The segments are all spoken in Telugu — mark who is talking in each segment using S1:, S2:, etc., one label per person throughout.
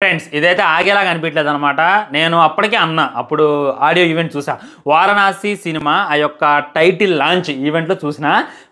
S1: ఫ్రెండ్స్ ఇదైతే ఆగేలాగా అనిపించలేదు అనమాట. నేను అప్పటికే అన్నా, అప్పుడు ఆడియో ఈవెంట్ చూసా, వారణాసి సినిమా ఆ యొక్క టైటిల్ లాంచ్ ఈవెంట్లో చూసిన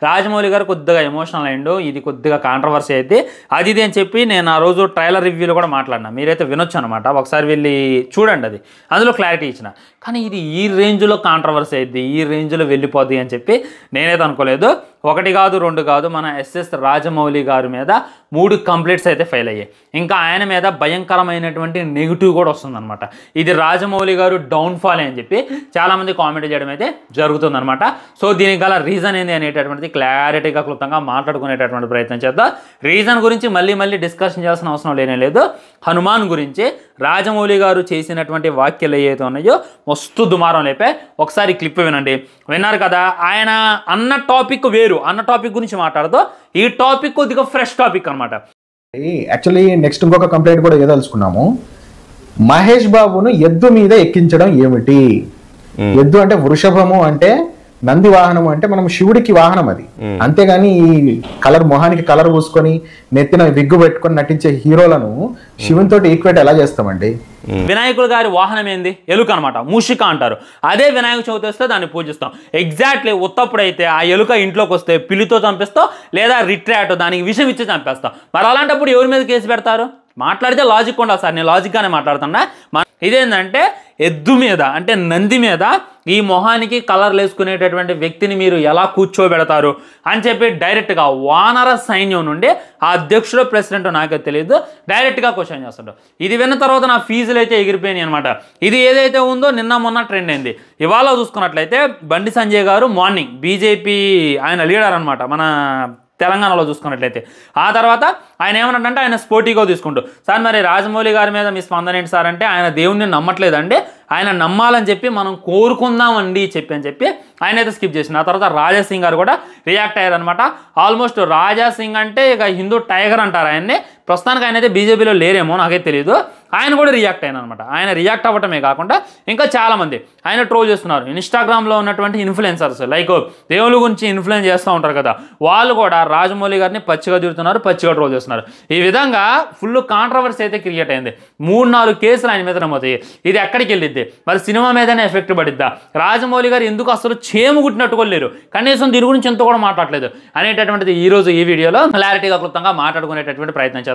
S1: రాజమౌళి గారు కొద్దిగా ఎమోషనల్ అయ్యిండు, ఇది కొద్దిగా కాంట్రవర్సీ అయితే అది ఇది అని చెప్పి నేను ఆ రోజు ట్రైలర్ రివ్యూలో కూడా మాట్లాడినా, మీరైతే వినొచ్చు అనమాట, ఒకసారి వెళ్ళి చూడండి, అది అందులో క్లారిటీ ఇచ్చిన. కానీ ఇది ఈ రేంజ్లో కాంట్రవర్సీ అయింది, ఈ రేంజ్లో వెళ్ళిపోద్ది అని చెప్పి నేనైతే అనుకోలేదు. ఒకటి కాదు రెండు కాదు, మన ఎస్ఎస్ రాజమౌళి గారి మీద 3 కంప్లైంట్స్ అయితే ఫైల్ అయ్యాయి. ఇంకా ఆయన మీద భయంకరమైనటువంటి నెగిటివ్ కూడా వస్తుందన్నమాట. ఇది రాజమౌళి గారు డౌన్ఫాల్ అని చెప్పి చాలామంది కామెంట్ చేయడం అయితే జరుగుతుందన్నమాట. సో దీనికి గల రీజన్ ఏంది అనేటటువంటిది క్లారిటీగా క్లుప్తంగా మాట్లాడుకునేటటువంటి ప్రయత్నం చేద్దాం. రీజన్ గురించి మళ్ళీ డిస్కషన్ చేయాల్సిన అవసరం లేనే లేదు. హనుమాన్ గురించి రాజమౌళి గారు చేసినటువంటి వ్యాఖ్యలు ఏవైతే ఉన్నాయో మస్తు దుమారం లేపే. ఒకసారి క్లిప్ వినండి. విన్నారు కదా, ఆయన అన్న టాపిక్ వేరు, అన్న టాపిక్ గురించి మాట్లాడుతూ ఈ టాపిక్ కొద్దిగా ఫ్రెష్ టాపిక్ అనమాట.
S2: యాక్చువల్లీ నెక్స్ట్ ఇంకొక కంప్లైంట్ కూడా ఏదలుచుకున్నాము. మహేష్ బాబును ఎద్దు మీద ఎక్కించడం ఏమిటి? ఎద్దు అంటే వృషభము, అంటే నంది వాహనము, అంటే మనం శివుడికి వాహనం అది. అంతేగాని ఈ కలర్ మొహానికి కలర్ పూసుకొని నెత్తిన విగ్గు పెట్టుకొని నటించే హీరోలను శివునితో ఈక్వేట్ ఎలా చేస్తామండి?
S1: వినాయకుడు గారి వాహనం ఏంది? ఎలుక అనమాట, మూషిక అంటారు. అదే వినాయక చవితి వస్తే దాన్ని పూజిస్తాం. ఎగ్జాక్ట్లీ ఉత్తప్పుడైతే ఆ ఎలుక ఇంట్లోకి వస్తే పిల్లితో చంపేస్తాం, లేదా రిట్రాట్ దానికి విషం ఇచ్చి చంపేస్తాం. మరి అలాంటప్పుడు ఎవరి మీద కేసు పెడతారు? మాట్లాడితే లాజిక్ ఉండాలి సార్, నేను లాజిక్గానే మాట్లాడుతున్నా. ఇదేంటంటే ఎద్దు మీద అంటే నంది మీద ఈ మొహానికి కలర్లు వేసుకునేటటువంటి వ్యక్తిని మీరు ఎలా కూర్చోబెడతారు అని చెప్పి డైరెక్ట్గా వానర సైన్యం నుండి ఆ అధ్యక్షుడు ప్రెసిడెంట్ నాకే తెలియదు డైరెక్ట్గా క్వశ్చన్ చేస్తాడు. ఇది విన్న తర్వాత నా ఫీజులు అయితే ఎగిరిపోయినాయి అనమాట. ఇది ఏదైతే ఉందో నిన్న మొన్న ట్రెండ్ అయింది. ఇవాళ చూసుకున్నట్లయితే బండి సంజయ్ గారు మార్నింగ్ బీజేపీ ఆయన లీడర్ అనమాట మన తెలంగాణలో చూసుకున్నట్లయితే, ఆ తర్వాత ఆయన ఏమన్నాడంటే ఆయన స్పోర్టివ్గా తీసుకుంటూ, సార్ మరి రాజమౌళి గారి మీద మీ స్పందన ఏంటి సార్ అంటే, ఆయన దేవుణ్ణి నమ్మట్లేదండి, ఆయన నమ్మాలని చెప్పి మనం కోరుకుందామండి అని చెప్పి ఆయన అయితే స్కిప్ చేసింది. ఆ తర్వాత రాజా సింగ్ గారు కూడా రియాక్ట్ అయ్యారనమాట. ఆల్మోస్ట్ రాజా సింగ్ అంటే ఇక హిందూ టైగర్ అంటారు ఆయన్ని. ప్రస్తుతానికి ఆయన అయితే బీజేపీలో లేరేమో నాకైతే తెలియదు. ఆయన కూడా రియాక్ట్ అయిన అనమాట. ఆయన రియాక్ట్ అవ్వటమే కాకుండా ఇంకా చాలామంది ఆయన ట్రోల్ చేస్తున్నారు. ఇన్స్టాగ్రామ్లో ఉన్నటువంటి ఇన్ఫ్లుయెన్సర్స్ లైక్ దేవుళ్ళ గురించి ఇన్ఫ్లుయెన్స్ చేస్తూ ఉంటారు కదా, వాళ్ళు కూడా రాజమౌళి గారిని పచ్చిగా తిడుతున్నారు, పచ్చిగా ట్రోల్ చేస్తున్నారు. ఈ విధంగా ఫుల్ కాంట్రవర్సీ అయితే క్రియేట్ అయింది. 3-4 కేసులు ఆయన మీద నమోదయ్యాయి. ఇది ఎక్కడికి వెళ్ళిద్ది? మరి సినిమా మీదనే ఎఫెక్ట్ పడిద్దా? రాజమౌళి గారు ఎందుకు అసలు చేము కుట్టినట్టుకోలేరు, కనీసం దీని గురించి ఎంత కూడా మాట్లాడలేదు అనేటటువంటిది ఈరోజు ఈ వీడియోలో క్లారిటీగా క్లుప్తంగా మాట్లాడుకునేటటువంటి ప్రయత్నం చేద్దాం.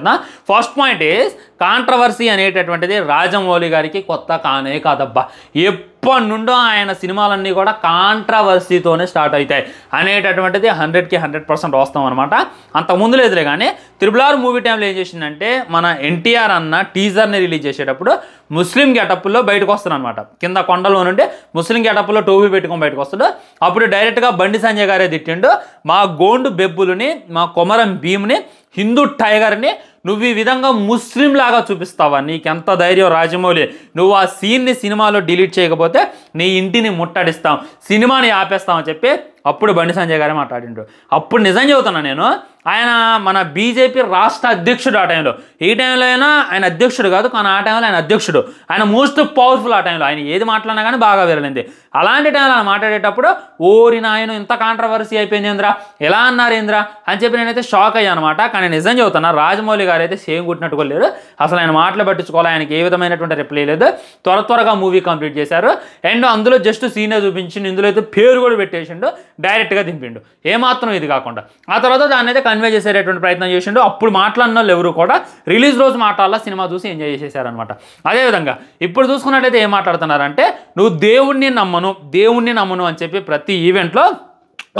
S1: ఫస్ట్ పాయింట్ ఈజ్ కాంట్రవర్సీ అనేటటువంటిది రాజమౌళి గారికి కొత్త కానే కాదబ్బా. ఎప్పటి నుండో ఆయన సినిమాలన్నీ కూడా కాంట్రవర్సీతోనే స్టార్ట్ అవుతాయి అనేటటువంటిది 100కి 100% వాస్తవం అనమాట. అంతకుముందు లేదులే కానీ RRR మూవీ టైంలో ఏం చేసిందంటే, మన ఎన్టీఆర్ అన్న టీజర్ని రిలీజ్ చేసేటప్పుడు ముస్లిం గెటప్లో బయటకు వస్తాడు అనమాట. కింద కొండలో నుండి ముస్లిం గెటప్లో టోపీ పెట్టుకొని బయటకు వస్తాడు. అప్పుడు డైరెక్ట్గా బండి సంజయ్ గారే తిట్టిండు, మా గోండు బెబ్బులని, మా కొమరం భీమ్ని, హిందూ టైగర్ని నువ్వు ఈ విధంగా ముస్లిం లాగా చూపిస్తావా? నీకెంత ధైర్యం రాజమౌళి, నువ్వు ఆ సీన్ని సినిమాలో డిలీట్ చేయకపోతే నీ ఇంటిని ముట్టడిస్తాం, సినిమాని ఆపేస్తామని చెప్పి అప్పుడు బండి సంజయ్ గారే మాట్లాడిండు. అప్పుడు నిజం చెబుతున్నా నేను, ఆయన మన బీజేపీ రాష్ట్ర అధ్యక్షుడు ఆ టైంలో. ఈ టైంలో అయినా ఆయన అధ్యక్షుడు కాదు, కానీ ఆ టైంలో ఆయన అధ్యక్షుడు, ఆయన మోస్ట్ పవర్ఫుల్. ఆ టైంలో ఆయన ఏది మాట్లాడినా కానీ బాగా విరలింది. అలాంటి టైంలో ఆయన మాట్లాడేటప్పుడు ఓరి నాయన ఇంత కాంట్రవర్సీ అయిపోయింది ఏంద్రా, ఎలా అన్నారు ఏంద్రా అని చెప్పి నేనైతే షాక్ అయ్యాను అనమాట. కానీ నిజం చెబుతున్నా, రాజమౌళి గారు అయితే సేమ్ కుట్టినట్టుకోలేరు. అసలు ఆయన మాటలు పట్టించుకోవాలి, ఆయనకి ఏ విధమైనటువంటి రిప్లై లేదు. త్వరగా మూవీ కంప్లీట్ చేశారు. అండ్ అందులో జస్ట్ సీనే చూపించిండు, ఇందులో అయితే పేరు కూడా పెట్టేసిండు, డైరెక్ట్గా దింపిండు, ఏమాత్రం ఇది కాకుండా. ఆ తర్వాత దాన్ని అయితే కన్వే చేసేటటువంటి ప్రయత్నం చేసిండు. అప్పుడు మాట్లాడిన వాళ్ళు ఎవరు కూడా రిలీజ్ రోజు మాట్లాడాల, సినిమా చూసి ఎంజాయ్ చేసేసారనమాట. అదేవిధంగా ఇప్పుడు చూసుకున్నట్లయితే ఏం మాట్లాడుతున్నారంటే, నువ్వు దేవుణ్ణి నమ్మను అని చెప్పి ప్రతి ఈవెంట్లో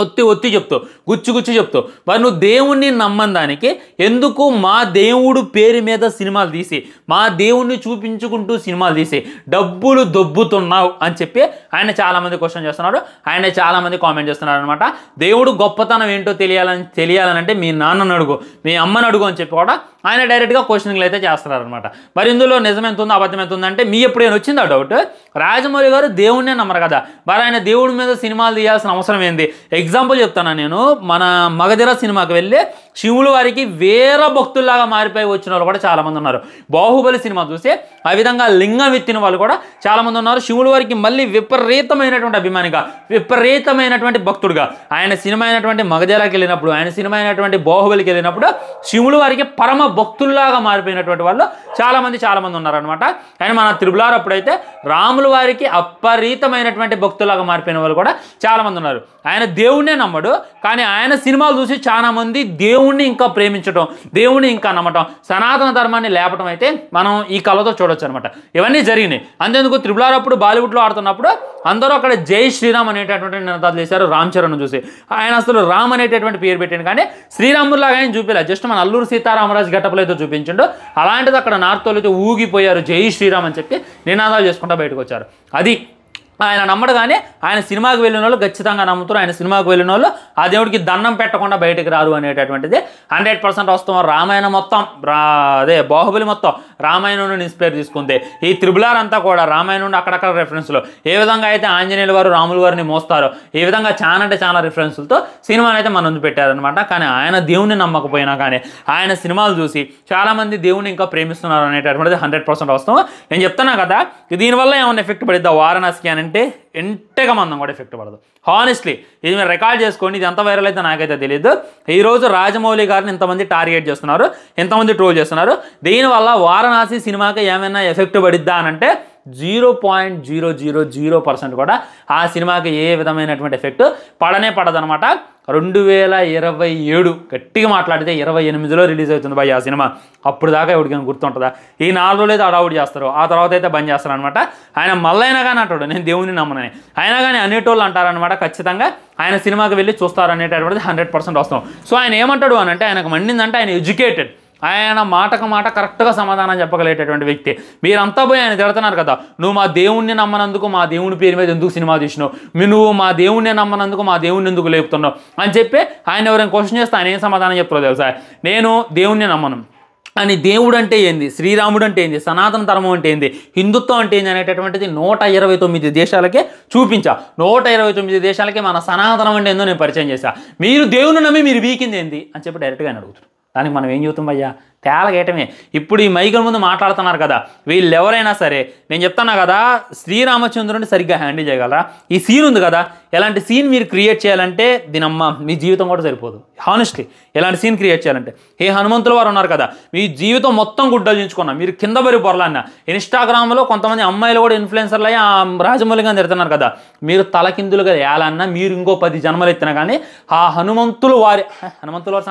S1: ఒత్తి చెప్తూ గుచ్చి చెప్తూ, మరి నువ్వు దేవుణ్ణి నమ్మని దానికి ఎందుకు మా దేవుడు పేరు మీద సినిమాలు తీసి, మా దేవుణ్ణి చూపించుకుంటూ సినిమాలు తీసి డబ్బులు దొబ్బుతున్నావు అని చెప్పి ఆయన చాలామంది క్వశ్చన్ చేస్తున్నారు, ఆయన చాలామంది కామెంట్ చేస్తున్నారు అనమాట. దేవుడు గొప్పతనం ఏంటో తెలియాలనంటే మీ నాన్నను అడుగు, మీ అమ్మని అడుగు అని చెప్పి కూడా ఆయన డైరెక్ట్గా క్వశ్చనింగ్లు అయితే చేస్తున్నారనమాట. మరి ఇందులో నిజం ఎంత ఉందో అబద్ధం ఎంత ఉందంటే, మీ ఎప్పుడైనా వచ్చిందా డౌట్? రాజమౌళి గారు దేవుణ్ణే నమ్మరు కదా, మరి ఆయన దేవుడి మీద సినిమాలు తీయాల్సిన అవసరం ఏంది? ఎగ్జాంపుల్ చెప్తాను నేను, మన మగధీర సినిమాకి వెళ్ళి శివుల వారికి వేరే భక్తుల్లాగా మారిపోయి వచ్చిన వాళ్ళు కూడా చాలామంది ఉన్నారు. బాహుబలి సినిమా చూసి ఆ విధంగా లింగం ఎత్తిన వాళ్ళు కూడా చాలామంది ఉన్నారు. శివుల వారికి మళ్ళీ విపరీతమైనటువంటి అభిమానిగా, విపరీతమైనటువంటి భక్తుడుగా ఆయన సినిమా అయినటువంటి మగధీరకి వెళ్ళినప్పుడు, ఆయన సినిమా అయినటువంటి బాహుబలికి వెళ్ళినప్పుడు శివుల వారికి పరమ భక్తుల్లాగా మారిపోయినటువంటి వాళ్ళు చాలా మంది ఉన్నారనమాట. కానీ మన త్రిబుల్ అప్పుడైతే రాముల వారికి అపరీతమైనటువంటి భక్తులాగా మారిపోయిన వాళ్ళు కూడా చాలా మంది ఉన్నారు. ఆయన దేవుణ్ణే నమ్మడు, కానీ ఆయన సినిమాలు చూసి చాలా మంది దేవుణ్ణి ఇంకా ప్రేమించడం, దేవుణ్ణి ఇంకా నమ్మటం, సనాతన ధర్మాన్ని లేపటం అయితే మనం ఈ కళతో చూడొచ్చు అనమాట. ఇవన్నీ జరిగినాయి. అంతేందుకు త్రిబుల్ అప్పుడు బాలీవుడ్లో ఆడుతున్నప్పుడు అందరూ అక్కడ జై శ్రీరామ్ అనేటటువంటి నినాదాలు చేశారు రామ్ చరణ్ చూసి. ఆయన అసలు రామ్ అనేటటువంటి పేరు పెట్టాను, కానీ శ్రీరాములాగా ఆయన చూపించలేదు. జస్ట్ మన అల్లూరు సీతారామరాజు గెటప్లో అయితే చూపించిండు. అలాంటిది అక్కడ నార్త్ వాళ్ళు అయితే ఊగిపోయారు, జై శ్రీరామ్ అని చెప్పి నినాదాలు చేసుకుంటూ బయటకు వచ్చారు. అది ఆయన నమ్మడు. కానీ ఆయన సినిమాకి వెళ్ళిన వాళ్ళు ఖచ్చితంగా నమ్ముతారు. ఆయన సినిమాకి వెళ్ళిన వాళ్ళు ఆ దేవుడికి దండం పెట్టకుండా బయటకు రారు అనేటటువంటిది 100% వస్తాం. రామాయణం మొత్తం అదే బాహుబలి మొత్తం రామాయణం నుండి ఇన్స్పైర్ తీసుకుంది. ఈ త్రిబుల్ అంతా కూడా రామాయణం నుండి అక్కడక్కడ రెఫరెన్స్లు. ఏ విధంగా అయితే ఆంజనేయుల వారు రాముల వారిని మోస్తారో ఈ విధంగా చాలా రిఫరెన్స్లతో సినిమాని అయితే మన ముందు పెట్టారనమాట. కానీ ఆయన దేవుణ్ణి నమ్మకపోయినా కానీ ఆయన సినిమాలు చూసి చాలామంది దేవుణ్ణి ఇంకా ప్రేమిస్తున్నారు అనేటటువంటిది 100% వస్తాం. నేను చెప్తున్నా కదా, దీనివల్ల ఏమైనా ఎఫెక్ట్ పడిద్దా వారణాసికి అని అంటే ఎంతగా మందం కూడా ఎఫెక్ట్ పడదు. హానెస్ట్లీ ఇది మీరు రికార్డ్ చేసుకోండి. ఇది ఎంత వైరల్ అయితే నాకైతే తెలియదు. ఈరోజు రాజమౌళి గారిని ఇంతమంది టార్గెట్ చేస్తున్నారు, ఎంతమంది ట్రోల్ చేస్తున్నారు. దీనివల్ల వారణాసి సినిమాకి ఏమైనా ఎఫెక్ట్ పడిద్దా అని అంటే 0.000% కూడా ఆ సినిమాకి ఏ విధమైనటువంటి ఎఫెక్ట్ పడదనమాట. 2027 గట్టిగా మాట్లాడితే 28లో రిలీజ్ అవుతుంది భయ్ ఆ సినిమా. అప్పుడు దాకా ఎవరికైనా గుర్తుంటుందా? ఈ 4 రోజులు అయితే అడౌట్ చేస్తారు, ఆ తర్వాత అయితే బంద్ చేస్తారు అనమాట. ఆయన మళ్ళైనా కానీ అంటాడు నేను దేవుని నమ్మనని, అయినా కానీ అనేటోళ్ళు అంటారనమాట. ఖచ్చితంగా ఆయన సినిమాకి వెళ్ళి చూస్తారు అనేటటువంటిది 100% వస్తాం. సో ఆయన ఏమంటాడు అని అంటే, ఆయనకు మండిందంటే ఆయన ఎడ్యుకేటెడ్, ఆయన మాటకు మాట కరెక్ట్గా సమాధానం చెప్పగలిగేటటువంటి వ్యక్తి. మీరంతా పోయి ఆయన తిడుతున్నారు కదా, నువ్వు మా దేవుణ్ణి నమ్మనందుకు మా దేవుని పేరు మీద ఎందుకు సినిమా తీసినావు, నువ్వు మా దేవుణ్ణి నమ్మనందుకు మా దేవుణ్ణి ఎందుకు లేపుతున్నావు అని చెప్పి ఆయన ఎవరైనా క్వశ్చన్ చేస్తే ఆయన ఏం సమాధానం చెప్తారో తెలుసా? నేను దేవుణ్ణి నమ్మను అని, దేవుడు అంటే ఏంది, శ్రీరాముడు అంటే ఏంది, సనాతన ధర్మం అంటే ఏంది, హిందుత్వం అంటే ఏంది అనేటటువంటిది 129 దేశాలకే చూపించా. 129 దేశాలకే మన సనాతనం అంటే ఏందో నేను పరిచయం చేశా. మీరు దేవుని నమ్మి మీరు వీకింది ఏంది అని చెప్పి డైరెక్ట్గా ఆయన అడుగుతారు. దానికి మనం ఏం చెబుతాం భయ్యా? తేలగేయటమే. ఇప్పుడు ఈ మైకుల ముందు మాట్లాడుతున్నారు కదా, వీళ్ళు ఎవరైనా సరే నేను చెప్తున్నా కదా, శ్రీరామచంద్రుడిని సరిగ్గా హ్యాండిల్ చేయగలరా? ఈ సీన్ ఉంది కదా, ఎలాంటి సీన్ మీరు క్రియేట్ చేయాలంటే దీనమ్మ మీ జీవితం కూడా సరిపోదు. హానెస్ట్లీ ఎలాంటి సీన్ క్రియేట్ చేయాలంటే, ఏ హనుమంతుల వారు ఉన్నారు కదా, మీ జీవితం మొత్తం గుడ్డలించుకున్నా, మీరు కింద పరి పొరలన్నా. ఇన్స్టాగ్రామ్లో కొంతమంది అమ్మాయిలు కూడా ఇన్ఫ్లుయెన్సర్లు అయ్యి రాజమౌళిగా తిడుతున్నారు కదా, మీరు తలకిందులుగా వేయాలన్నా మీరు ఇంకో 10 జన్మలు ఎత్తినా కానీ ఆ హనుమంతుల వారి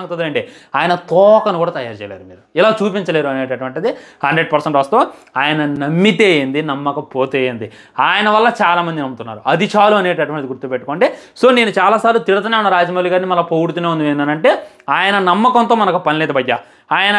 S1: సంగతి ఏంటి, ఆయన తోకను కూడా తయారు చేయలేరు, మీరు ఇలా చూపించలేరు అనేటటువంటిది 100% వస్తాం. ఆయన నమ్మితే ఏంది, నమ్మకపోతే ఏంది, ఆయన వల్ల చాలామంది నమ్ముతున్నారు, అది చాలు అనేటటువంటిది గుర్తుపెట్టుకోండి. సో నేను చాలాసార్లు తిడుతూనే ఉన్న రాజమౌళి గారిని, మళ్ళీ పొగుడుతూనే ఉంది ఏంటంటే, ఆయన నమ్మకంతో మనకు పని లేదు భయ్యా. ఆయన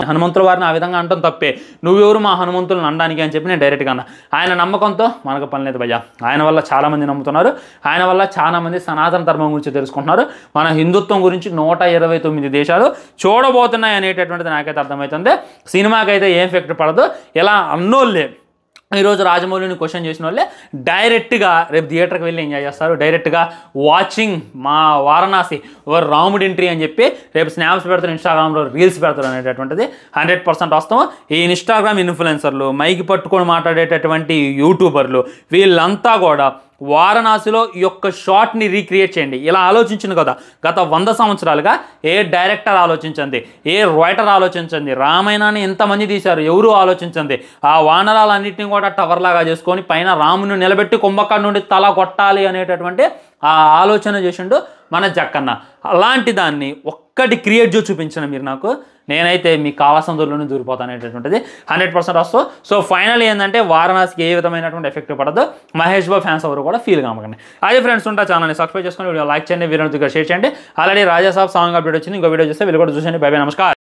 S1: హనుమంతుల వారిని ఆ విధంగా అంటాం తప్పే, నువ్వెవరు మా హనుమంతులను అనడానికి అని చెప్పి నేను డైరెక్ట్గా అన్నా. ఆయన నమ్మకంతో మనకు పని లేదు భయ్యా. ఆయన వల్ల చాలామంది నమ్ముతున్నారు, ఆయన వల్ల చాలామంది సనాతన ధర్మం గురించి తెలుసుకుంటున్నారు, మన హిందుత్వం గురించి 129 దేశాలు చూడబోతున్నాయి అనేటటువంటిది నాకైతే అర్థమవుతుంది. సినిమాకైతే ఏం ఎఫెక్ట్ పడదు. ఇలా అన్నోళ్ళే ఈరోజు రాజమౌళిని క్వశ్చన్ చేసిన వాళ్ళే డైరెక్ట్గా రేపు థియేటర్కి వెళ్ళి ఎంజాయ్ చేస్తారు. డైరెక్ట్గా వాచింగ్ మా వారణాసి రాముడి ఎంట్రీ అని చెప్పి రేపు స్నాప్స్ పెడతారు, ఇన్స్టాగ్రామ్లో రీల్స్ పెడతారు అనేటటువంటిది 100% వస్తాం. ఈ ఇన్స్టాగ్రామ్ ఇన్ఫ్లుయెన్సర్లు, మైకి పట్టుకొని మాట్లాడేటటువంటి యూట్యూబర్లు, వీళ్ళంతా కూడా వారణాసిలో ఈ యొక్క షాట్ని రీక్రియేట్ చేయండి. ఇలా ఆలోచించింది కదా గత 100 సంవత్సరాలుగా ఏ డైరెక్టర్ ఆలోచించండి, ఏ రైటర్ ఆలోచించండి, రామాయణాన్ని ఎంతమంది తీశారు ఎవరు ఆలోచించండి. ఆ వానరాలన్నింటినీ కూడా టవర్ లాగా చేసుకొని పైన రాముని నిలబెట్టి కుంభకర్ణుడి నుండి తల కొట్టాలి అనేటటువంటి ఆ ఆలోచన చేసిండు మన జక్కన్న. అలాంటి దాన్ని ఒక్కటి క్రియేట్ చేసి చూపించిన మీరు నాకు, నేనైతే మీకు కావాల్సిన దూరంలోనే దూరిపోతాను అనేటటువంటిది 100% వస్తాం. సో ఫైనల్ ఏంటంటే వారణాసికి ఏ విధమైనటువంటి ఎఫెక్ట్ పడదు. మహేష్ బాబు ఫ్యాన్స్ ఎవరు కూడా ఫీల్ కామకండి. అదే ఫ్రెండ్స్ ఉంటా ఛానల్ని సబ్స్క్రైబ్ చేసుకొని వీడియో లైక్ చేయండి, వీడియో షేర్ చేయండి. ఆల్రెడీ రాజాసాబ్ సాంగ్ అప్డేట్ వచ్చింది, ఇంకో వీడియో చూస్తే వీళ్ళు కూడా చూసండి. బై బై, నమస్కారం.